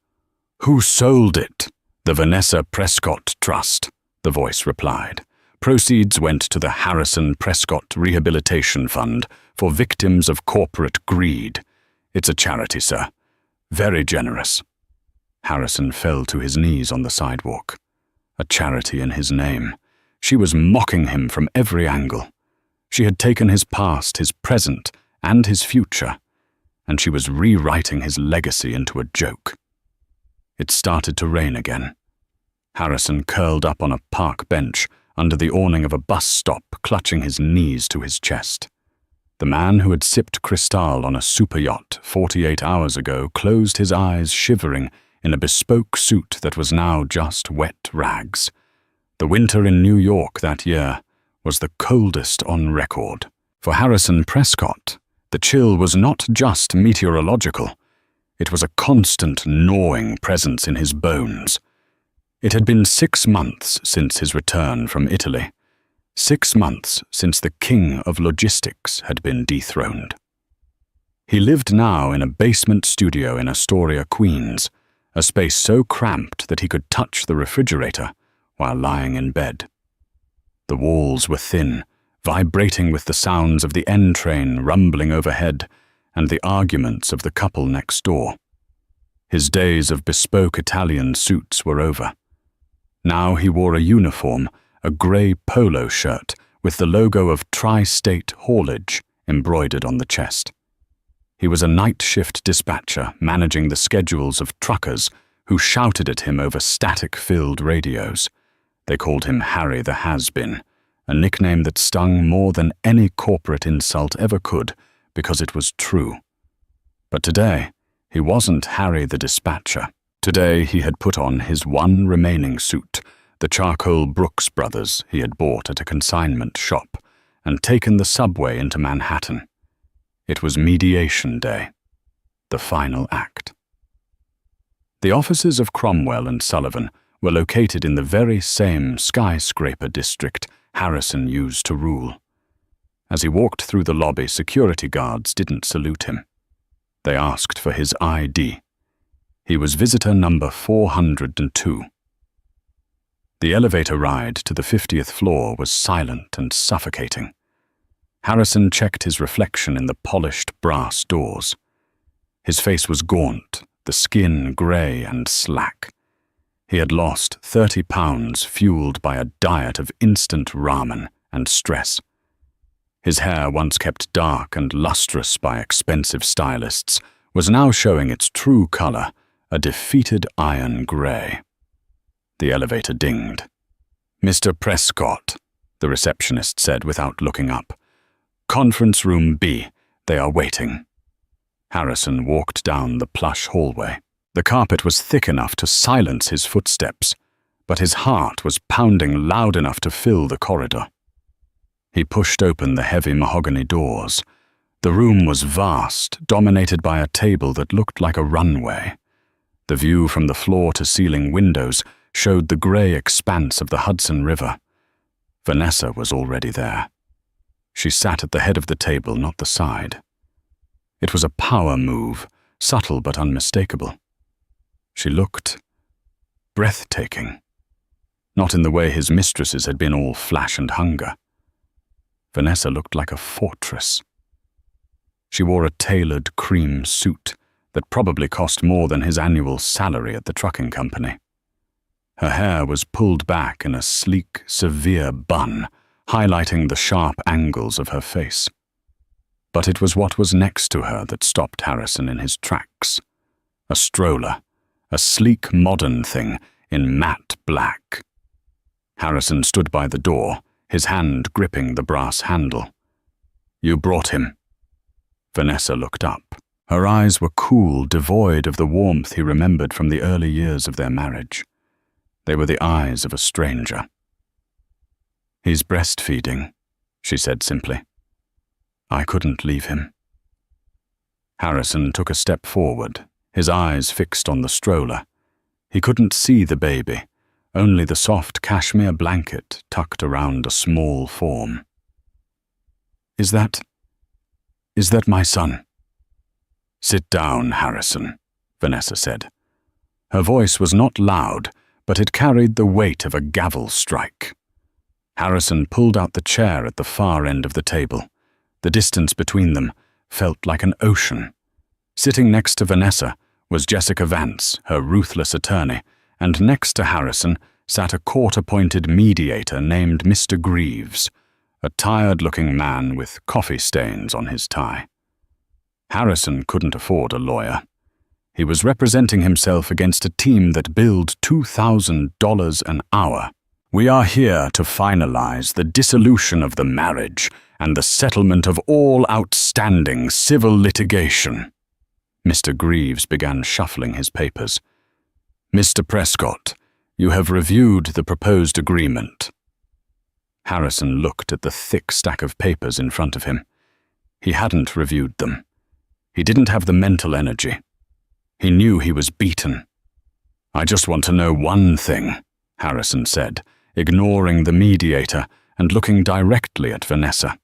"Who sold it?" "The Vanessa Prescott Trust," the voice replied. "Proceeds went to the Harrison Prescott Rehabilitation Fund for victims of corporate greed. It's a charity, sir. Very generous." Harrison fell to his knees on the sidewalk. A charity in his name. She was mocking him from every angle. She had taken his past, his present, and his future, and she was rewriting his legacy into a joke. It started to rain again. Harrison curled up on a park bench under the awning of a bus stop, clutching his knees to his chest. The man who had sipped Cristal on a super yacht 48 hours ago closed his eyes, shivering in a bespoke suit that was now just wet rags. The winter in New York that year was the coldest on record. For Harrison Prescott, the chill was not just meteorological. It was a constant gnawing presence in his bones. It had been 6 months since his return from Italy. 6 months since the king of logistics had been dethroned. He lived now in a basement studio in Astoria, Queens, a space so cramped that he could touch the refrigerator while lying in bed. The walls were thin, vibrating with the sounds of the N train rumbling overhead and the arguments of the couple next door. His days of bespoke Italian suits were over. Now he wore a uniform, a grey polo shirt with the logo of Tri-State Haulage embroidered on the chest. He was a night shift dispatcher managing the schedules of truckers who shouted at him over static-filled radios. They called him Harry the Has-Been, a nickname that stung more than any corporate insult ever could because it was true. But today, he wasn't Harry the dispatcher. Today he had put on his one remaining suit, the charcoal Brooks Brothers he had bought at a consignment shop, and taken the subway into Manhattan. It was mediation day, the final act. The offices of Cromwell and Sullivan were located in the very same skyscraper district Harrison used to rule. As he walked through the lobby, security guards didn't salute him. They asked for his ID. He was visitor number 402. The elevator ride to the 50th floor was silent and suffocating. Harrison checked his reflection in the polished brass doors. His face was gaunt, the skin grey and slack. He had lost 30 pounds fueled by a diet of instant ramen and stress. His hair, once kept dark and lustrous by expensive stylists, was now showing its true color, a defeated iron grey. The elevator dinged. "Mr. Prescott," the receptionist said without looking up. "Conference room B. They are waiting." Harrison walked down the plush hallway. The carpet was thick enough to silence his footsteps, but his heart was pounding loud enough to fill the corridor. He pushed open the heavy mahogany doors. The room was vast, dominated by a table that looked like a runway. The view from the floor-to-ceiling windows showed the grey expanse of the Hudson River. Vanessa was already there. She sat at the head of the table, not the side. It was a power move, subtle but unmistakable. She looked breathtaking, not in the way his mistresses had been all flash and hunger. Vanessa looked like a fortress. She wore a tailored cream suit that probably cost more than his annual salary at the trucking company. Her hair was pulled back in a sleek, severe bun, highlighting the sharp angles of her face. But it was what was next to her that stopped Harrison in his tracks. A stroller, a sleek modern thing in matte black. Harrison stood by the door, his hand gripping the brass handle. "You brought him." Vanessa looked up. Her eyes were cool, devoid of the warmth he remembered from the early years of their marriage. They were the eyes of a stranger. "He's breastfeeding," she said simply. "I couldn't leave him." Harrison took a step forward, his eyes fixed on the stroller. He couldn't see the baby, only the soft cashmere blanket tucked around a small form. Is that my son?" "Sit down, Harrison," Vanessa said. Her voice was not loud, but it carried the weight of a gavel strike. Harrison pulled out the chair at the far end of the table. The distance between them felt like an ocean. Sitting next to Vanessa was Jessica Vance, her ruthless attorney, and next to Harrison sat a court-appointed mediator named Mr. Greaves, a tired-looking man with coffee stains on his tie. Harrison couldn't afford a lawyer. He was representing himself against a team that billed $2,000 an hour. "We are here to finalize the dissolution of the marriage and the settlement of all outstanding civil litigation." Mr. Greaves began shuffling his papers. "Mr. Prescott, you have reviewed the proposed agreement." Harrison looked at the thick stack of papers in front of him. He hadn't reviewed them. He didn't have the mental energy. He knew he was beaten. "I just want to know one thing," Harrison said, ignoring the mediator and looking directly at Vanessa.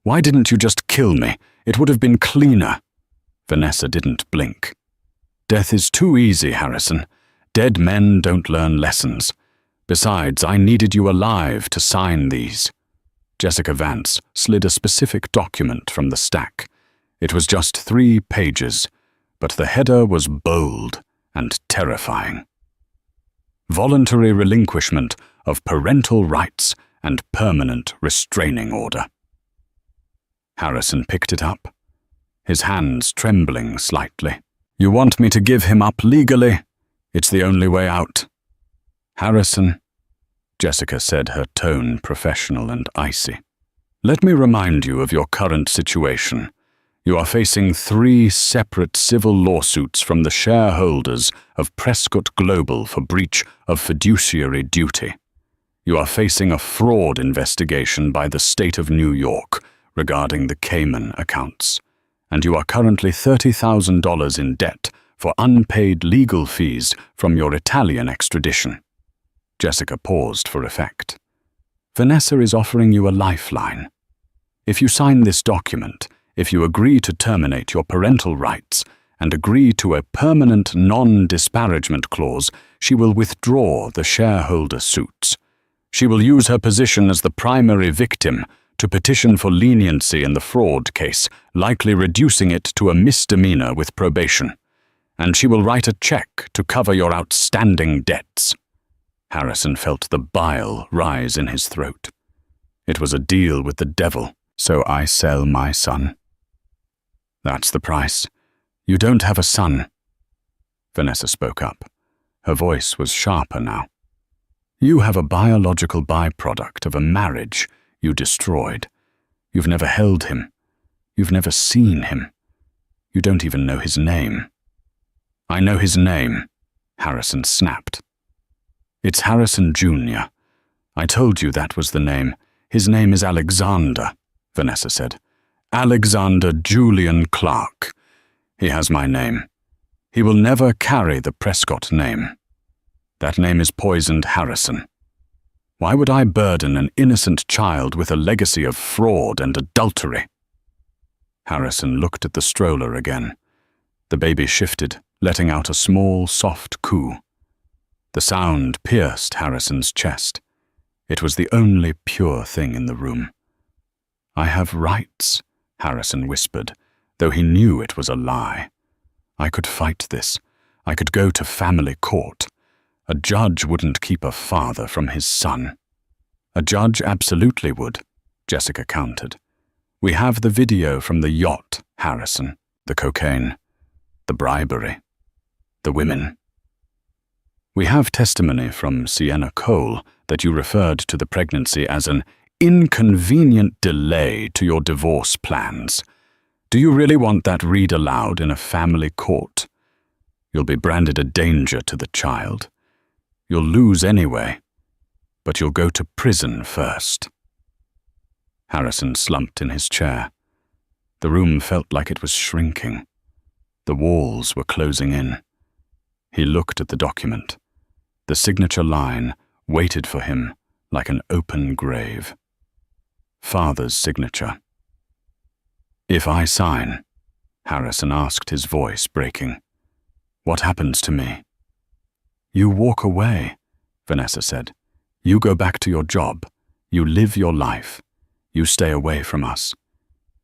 "Why didn't you just kill me? It would have been cleaner." Vanessa didn't blink. "Death is too easy, Harrison. Dead men don't learn lessons. Besides, I needed you alive to sign these." Jessica Vance slid a specific document from the stack. It was just 3 pages, but the header was bold and terrifying. "Voluntary relinquishment of parental rights and permanent restraining order." Harrison picked it up, his hands trembling slightly. "You want me to give him up legally? It's the only way out." "Harrison," Jessica said, her tone professional and icy, "let me remind you of your current situation. You are facing 3 separate civil lawsuits from the shareholders of Prescott Global for breach of fiduciary duty. You are facing a fraud investigation by the state of New York regarding the Cayman accounts, and you are currently $30,000 in debt for unpaid legal fees from your Italian extradition." Jessica paused for effect. "Vanessa is offering you a lifeline. If you sign this document, if you agree to terminate your parental rights and agree to a permanent non-disparagement clause, she will withdraw the shareholder suits. She will use her position as the primary victim to petition for leniency in the fraud case, likely reducing it to a misdemeanor with probation. And she will write a check to cover your outstanding debts." Harrison felt the bile rise in his throat. It was a deal with the devil, so I sell my son. "That's the price. You don't have a son." Vanessa spoke up. Her voice was sharper now. "You have a biological byproduct of a marriage you destroyed. You've never held him. You've never seen him. You don't even know his name." "I know his name," Harrison snapped. "It's Harrison Jr. I told you that was the name. His name is Alexander," Vanessa said. "Alexander Julian Clark. He has my name. He will never carry the Prescott name. That name is poisoned Harrison. Why would I burden an innocent child with a legacy of fraud and adultery?" Harrison looked at the stroller again. The baby shifted, letting out a small, soft coo. The sound pierced Harrison's chest. It was the only pure thing in the room. "I have rights," Harrison whispered, though he knew it was a lie. "I could fight this. I could go to family court. A judge wouldn't keep a father from his son." "A judge absolutely would," Jessica countered. "We have the video from the yacht, Harrison. The cocaine, the bribery, the women. We have testimony from Sienna Cole that you referred to the pregnancy as an inconvenient delay to your divorce plans. Do you really want that read aloud in a family court? You'll be branded a danger to the child. You'll lose anyway, but you'll go to prison first." Harrison slumped in his chair. The room felt like it was shrinking. The walls were closing in. He looked at the document. The signature line waited for him like an open grave. Father's signature. "If I sign," Harrison asked, his voice breaking, "what happens to me?" "You walk away," Vanessa said. "You go back to your job. You live your life. You stay away from us.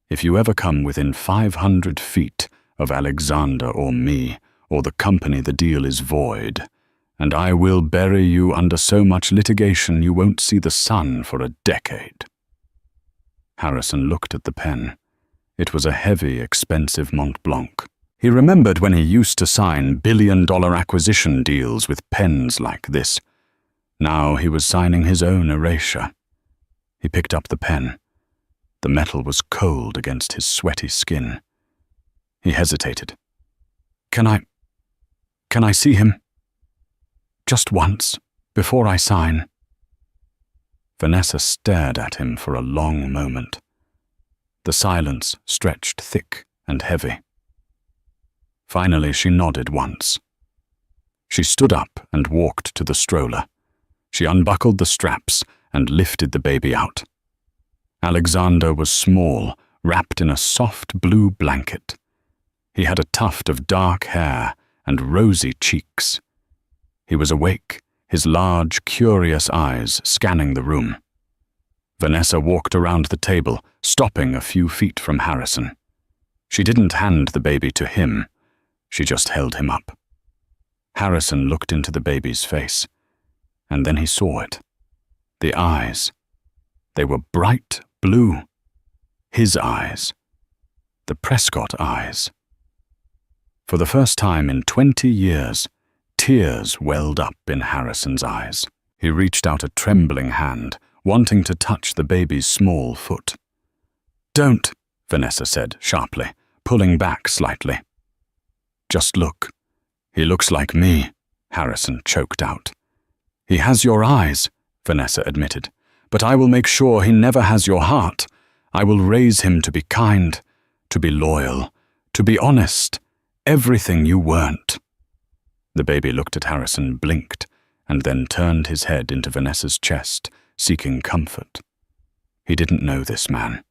If you ever come within 500 feet of Alexander or me, or the company, the deal is void, and I will bury you under so much litigation you won't see the sun for a decade." Harrison looked at the pen. It was a heavy, expensive Mont Blanc. He remembered when he used to sign billion-dollar acquisition deals with pens like this. Now he was signing his own erasure. He picked up the pen. The metal was cold against his sweaty skin. He hesitated. Can I see him? Just once, before I sign." Vanessa stared at him for a long moment. The silence stretched thick and heavy. Finally, she nodded once. She stood up and walked to the stroller. She unbuckled the straps and lifted the baby out. Alexander was small, wrapped in a soft blue blanket. He had a tuft of dark hair and rosy cheeks. He was awake, his large, curious eyes scanning the room. Vanessa walked around the table, stopping a few feet from Harrison. She didn't hand the baby to him. She just held him up. Harrison looked into the baby's face, and then he saw it. The eyes. They were bright blue. His eyes. The Prescott eyes. For the first time in 20 years, tears welled up in Harrison's eyes. He reached out a trembling hand, wanting to touch the baby's small foot. "Don't," Vanessa said sharply, pulling back slightly. "Just look. He looks like me," Harrison choked out. "He has your eyes," Vanessa admitted, "but I will make sure he never has your heart. I will raise him to be kind, to be loyal, to be honest, everything you weren't." The baby looked at Harrison, blinked, and then turned his head into Vanessa's chest, seeking comfort. He didn't know this man.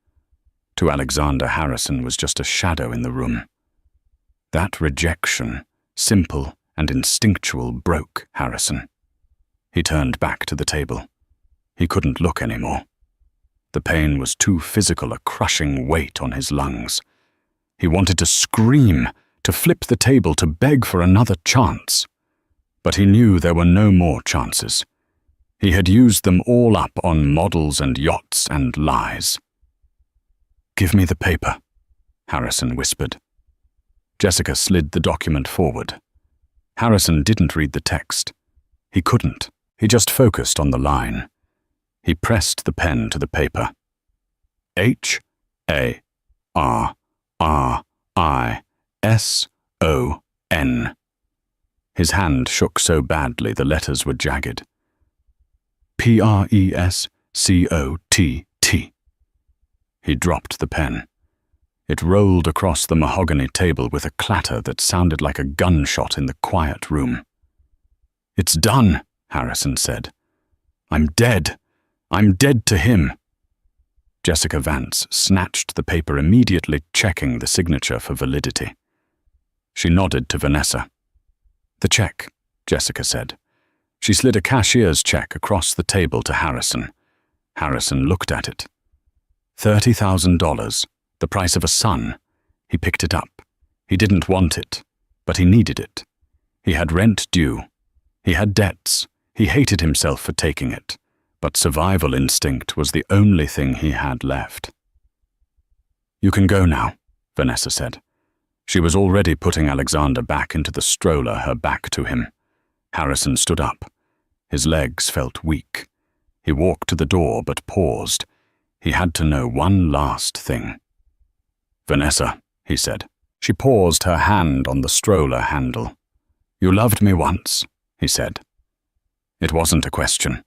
To Alexander, Harrison was just a shadow in the room. That rejection, simple and instinctual, broke Harrison. He turned back to the table. He couldn't look anymore. The pain was too physical, a crushing weight on his lungs. He wanted to scream, to flip the table, to beg for another chance. But he knew there were no more chances. He had used them all up on models and yachts and lies. "Give me the paper," Harrison whispered. Jessica slid the document forward. Harrison didn't read the text. He couldn't. He just focused on the line. He pressed the pen to the paper. Harrison. His hand shook so badly the letters were jagged. Prescott. He dropped the pen. It rolled across the mahogany table with a clatter that sounded like a gunshot in the quiet room. "It's done," Harrison said. "I'm dead. I'm dead to him." Jessica Vance snatched the paper, immediately checking the signature for validity. She nodded to Vanessa. "The check," Jessica said. She slid a cashier's check across the table to Harrison. Harrison looked at it. $30,000, the price of a son. He picked it up. He didn't want it, but he needed it. He had rent due. He had debts. He hated himself for taking it, but survival instinct was the only thing he had left. "You can go now," Vanessa said. She was already putting Alexander back into the stroller, her back to him. Harrison stood up. His legs felt weak. He walked to the door but paused. He had to know one last thing. "Vanessa," he said. She paused, her hand on the stroller handle. "You loved me once," he said. It wasn't a question.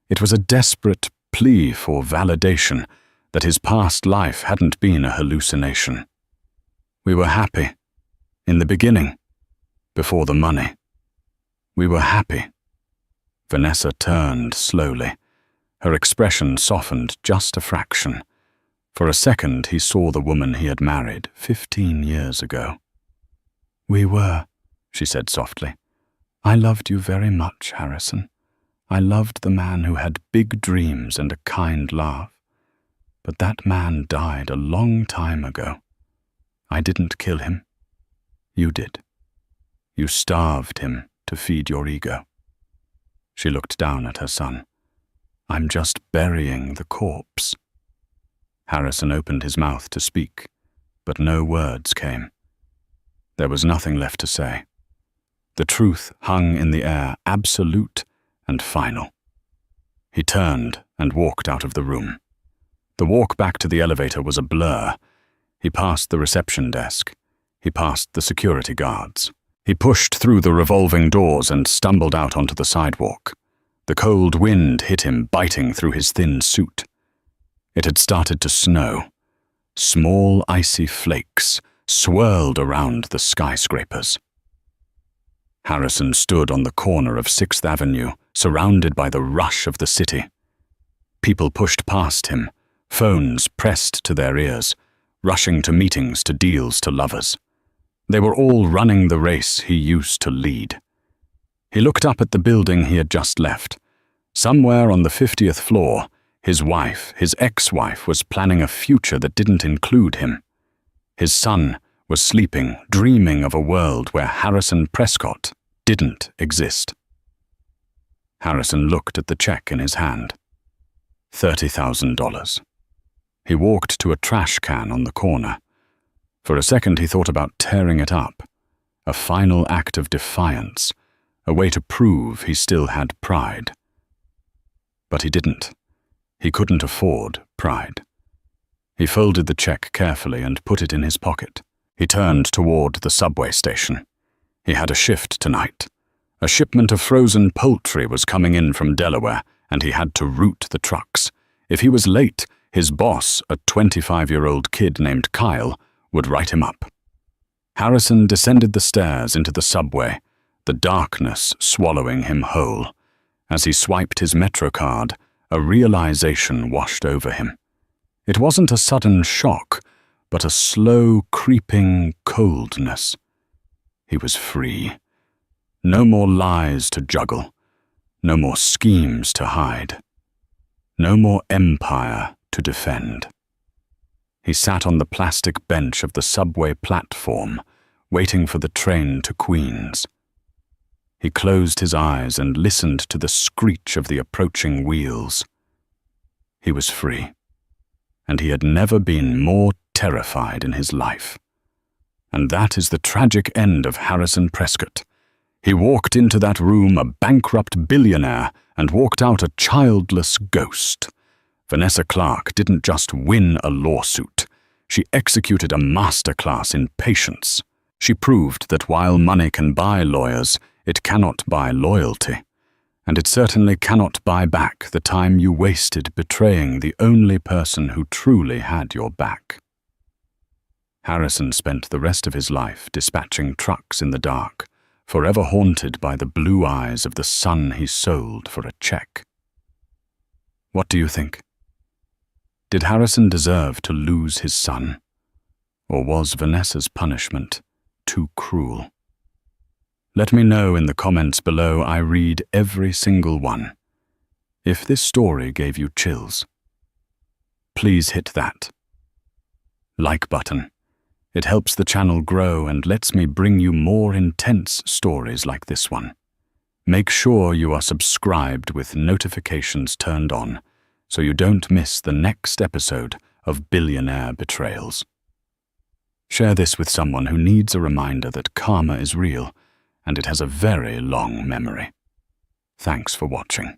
It was a desperate plea for validation that his past life hadn't been a hallucination. "We were happy. In the beginning. Before the money. We were happy." Vanessa turned slowly. Her expression softened just a fraction. For a second he saw the woman he had married 15 years ago. "We were," she said softly. "I loved you very much, Harrison. I loved the man who had big dreams and a kind laugh. But that man died a long time ago. I didn't kill him. You did. You starved him to feed your ego." She looked down at her son. "I'm just burying the corpse." Harrison opened his mouth to speak, but no words came. There was nothing left to say. The truth hung in the air, absolute and final. He turned and walked out of the room. The walk back to the elevator was a blur. He passed the reception desk. He passed the security guards. He pushed through the revolving doors and stumbled out onto the sidewalk. The cold wind hit him, biting through his thin suit. It had started to snow. Small icy flakes swirled around the skyscrapers. Harrison stood on the corner of 6th Avenue, surrounded by the rush of the city. People pushed past him, phones pressed to their ears, rushing to meetings, to deals, to lovers. They were all running the race he used to lead. He looked up at the building he had just left. Somewhere on the 50th floor, his wife, his ex-wife, was planning a future that didn't include him. His son was sleeping, dreaming of a world where Harrison Prescott didn't exist. Harrison looked at the check in his hand. $30,000. He walked to a trash can on the corner. For a second he thought about tearing it up, a final act of defiance, a way to prove he still had pride. But he didn't. He couldn't afford pride. He folded the check carefully and put it in his pocket. He turned toward the subway station. He had a shift tonight. A shipment of frozen poultry was coming in from Delaware, and he had to route the trucks. If he was late, his boss, a 25-year-old kid named Kyle, would write him up. Harrison descended the stairs into the subway, the darkness swallowing him whole. As he swiped his Metro card, a realization washed over him. It wasn't a sudden shock, but a slow, creeping coldness. He was free. No more lies to juggle. No more schemes to hide. No more empire to defend. He sat on the plastic bench of the subway platform, waiting for the train to Queens. He closed his eyes and listened to the screech of the approaching wheels. He was free, and he had never been more terrified in his life. And that is the tragic end of Harrison Prescott. He walked into that room a bankrupt billionaire and walked out a childless ghost. Vanessa Clark didn't just win a lawsuit. She executed a masterclass in patience. She proved that while money can buy lawyers, it cannot buy loyalty. And it certainly cannot buy back the time you wasted betraying the only person who truly had your back. Harrison spent the rest of his life dispatching trucks in the dark, forever haunted by the blue eyes of the son he sold for a check. What do you think? Did Harrison deserve to lose his son? Or was Vanessa's punishment too cruel? Let me know in the comments below. I read every single one. If this story gave you chills, please hit that like button. It helps the channel grow and lets me bring you more intense stories like this one. Make sure you are subscribed with notifications turned on so you don't miss the next episode of Billionaire Betrayals. Share this with someone who needs a reminder that karma is real and it has a very long memory. Thanks for watching.